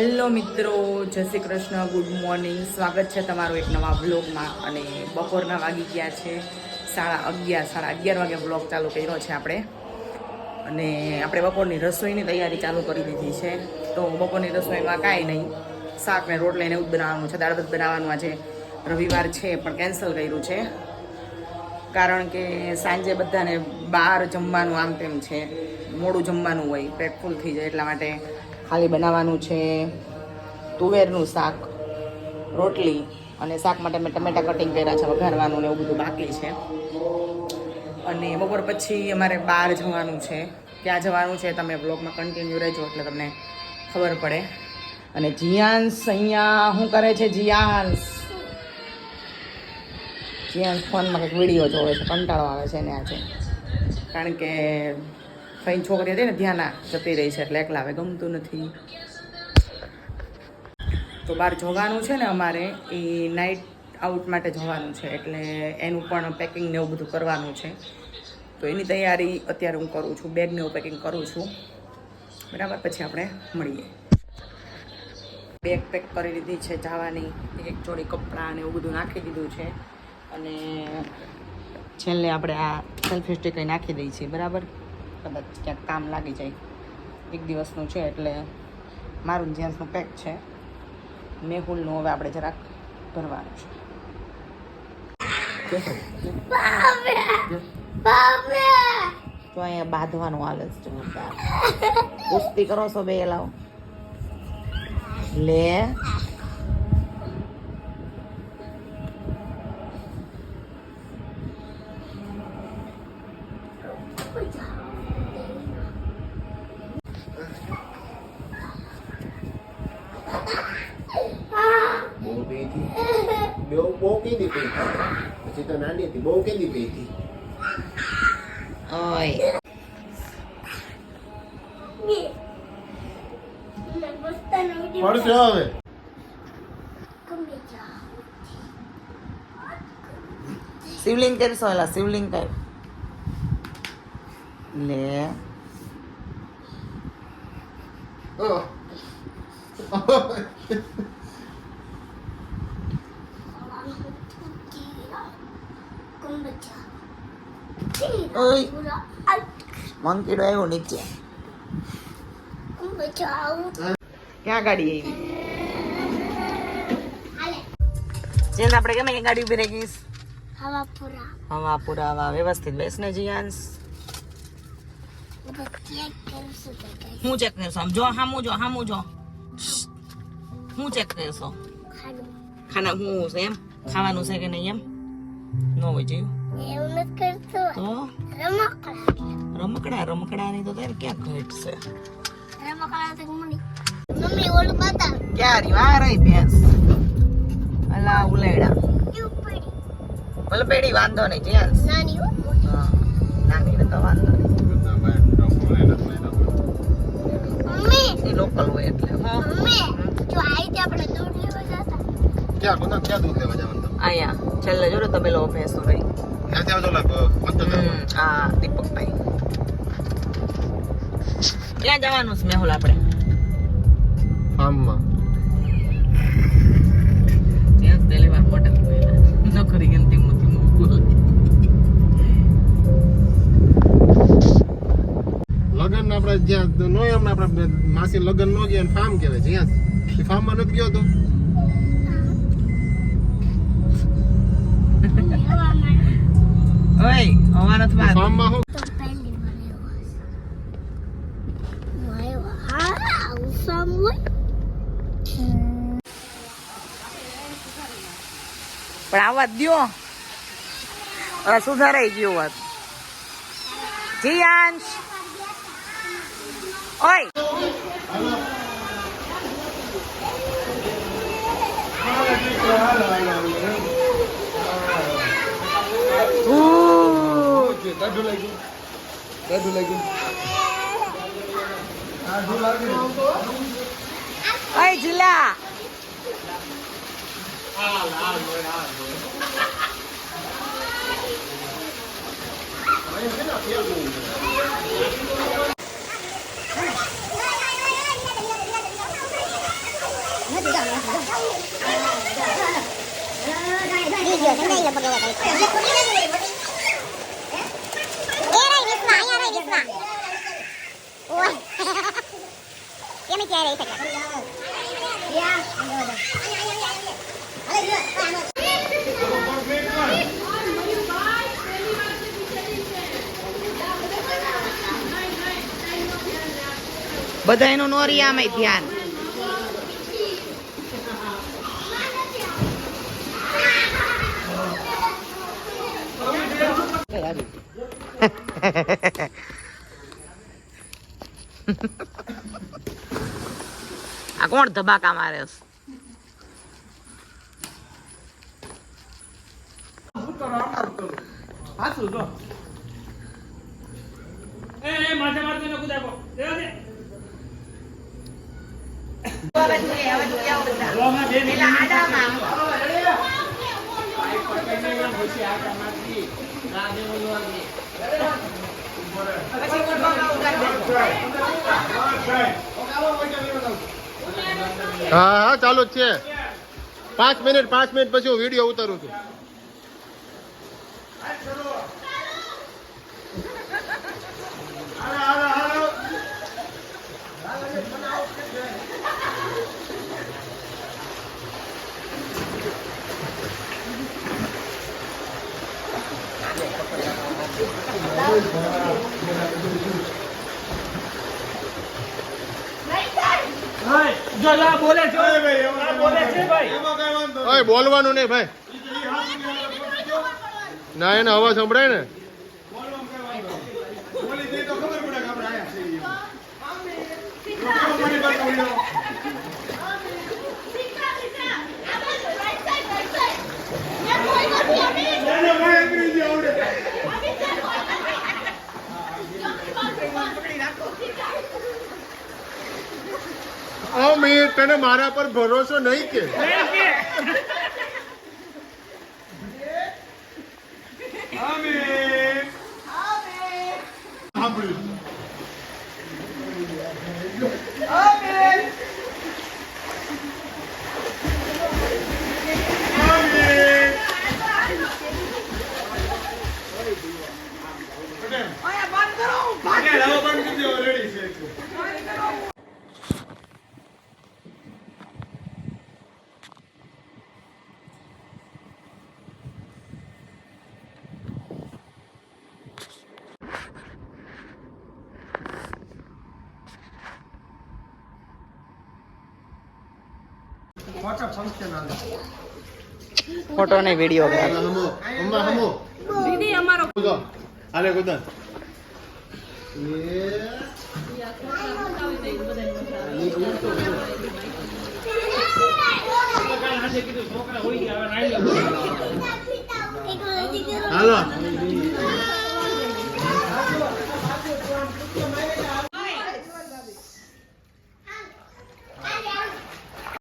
Hello મિત્રો, જય Shri Krishna, good morning. સ્વાગત છે તમારું એક નવા વ્લોગમાં. અને બપોરના વાગી ગયા છે 11:30 વાગે વ્લોગ ચાલુ કર્યો છે આપણે. અને આપણે બપોરની રસોઈની તૈયારી ચાલુ કરી દીધી છે. તો બપોરની રસોઈમાં કાંઈ નહીં, શાક ને રોટલી ને એવું જ બનાવવાનું છે. દાળ ભાત બનાવવાનું. આજે રવિવાર છે પણ કેન્સલ કર્યું છે, કારણ કે સાંજે બધાને બહાર જમવાનું આમ તેમ છે, મોડું જમવાનું હોય, પેટ ફૂલ થઈ જાય, એટલા માટે ખાલી બનાવવાનું છે તુવેરનું શાક, રોટલી, અને શાક માટે મેં ટમેટા કટિંગ કર્યા છે, વઘારવાનું ને એવું બધું બાકી છે. અને બપોર પછી અમારે બહાર જવાનું છે. ક્યાં જવાનું છે તમે બ્લોગમાં કન્ટિન્યુ રહેજો એટલે તમને ખબર પડે. અને જીયાન્સ અહીંયા શું કરે છે? જીયાન્સ ફોનમાં કંઈક વિડીયો જોવે છે, કંટાળો આવે છે એને આજે, કારણ કે ફઈ છોકરી હતી ને ધ્યાન જતી રહી છે એટલે એકલા આવે ગમતું નથી. તો બહાર જવાનું છે ને અમારે, એ નાઇટ આઉટ માટે જવાનું છે, એટલે એનું પણ પેકિંગ ને એવું બધું કરવાનું છે. તો એની તૈયારી અત્યારે હું કરું છું, બેગને એવું પેકિંગ કરું છું, બરાબર. પછી આપણે મળીએ. બેગ પેક કરી લીધી છે જવાની, એક જોડી કપડાં ને એવું બધું નાખી દીધું છે. અને છેલ્લે આપણે આ સેલ્ફી સ્ટિક નાખી દઈએ છીએ, બરાબર. કદાચ ક્યાંક કામ લાગી જાય. એક દિવસનું છે એટલે મારું જેન્ટ્સનું પેક છે. મેહુલનું હવે આપણે જરાક ભરવાનું છે. તો અહીંયા બાંધવાનું હાલે છે જોરદાર. કુસ્તી કરો છો બે? લાવો લે. બહુ કેદી પી પછી તો નાની હતી, બહુ કેદી પી હતી. ઓય પડશે હવે. શિવલિંગ કરશો? એલા શિવલિંગ કર લે. મંકીડો આવ્યો નીચે. ક્યાં ગાડી આવી? જેને આપણે કેમ એ ગાડી ઉભી રહી ગઈ? હવા પુરાવા વ્યવસ્થિત બેસ ને જીયાન્સ. હું ચેક કરશો? આમ જો, હામું જો, હામું જો. હું ચેક કરશો? ખાના હું છે એમ? ખાવાનું છે કે નહીં એમ? ન હોય જોયું તો રમકડા ની તો તારે ક્યાં ઘટશે? ક્યારે વાર રહી ભેંસ? અલા ઉલેડા ભલે પેડી વાંધો નહીં જ્યાં નાની તો વાંધો નહીં, એ લોકલ હોય એટલે. અહીંયા છેલ્લે જોડે તમે લો ભેંસો રહી. હા દીપકભાઈ. ક્યાં જવાનું છે મેહુલ આપણે? ફાર્મમાં. ત્યાં પહેલી વાર હોટલ ગયેલા નોકરી ગઈ ધીમું ધીમું બોલ. લગન આપણે જ્યાં નો એમ આપણે માસી લગન નો ગયા ફાર્મ કહેવાય. જ્યાં ફાર્મમાં નથી ગયો તો ઓય હવા નથી માર. ફાર્મમાં હું પણ આવા દ્યો. અરે સુધારાઈ ગયું વાત. જીયાંશ ઓય ઓય જીલા. બધા એનું નોરિયામાં ધ્યાન. આ કોણ ધબાકા મારે છે? હા હા ચાલુ જ છે. 5 મિનિટ પછી હું વિડીયો ઉતારું છું. ઓય બોલવાનું નહીં ભાઈ. ના એને અવાજ સંભળાય ને. અમિત તને મારા પર ભરોસો નહીં કે? ફોટો ને વિડીયો દીદી અમારો હાલે કુદા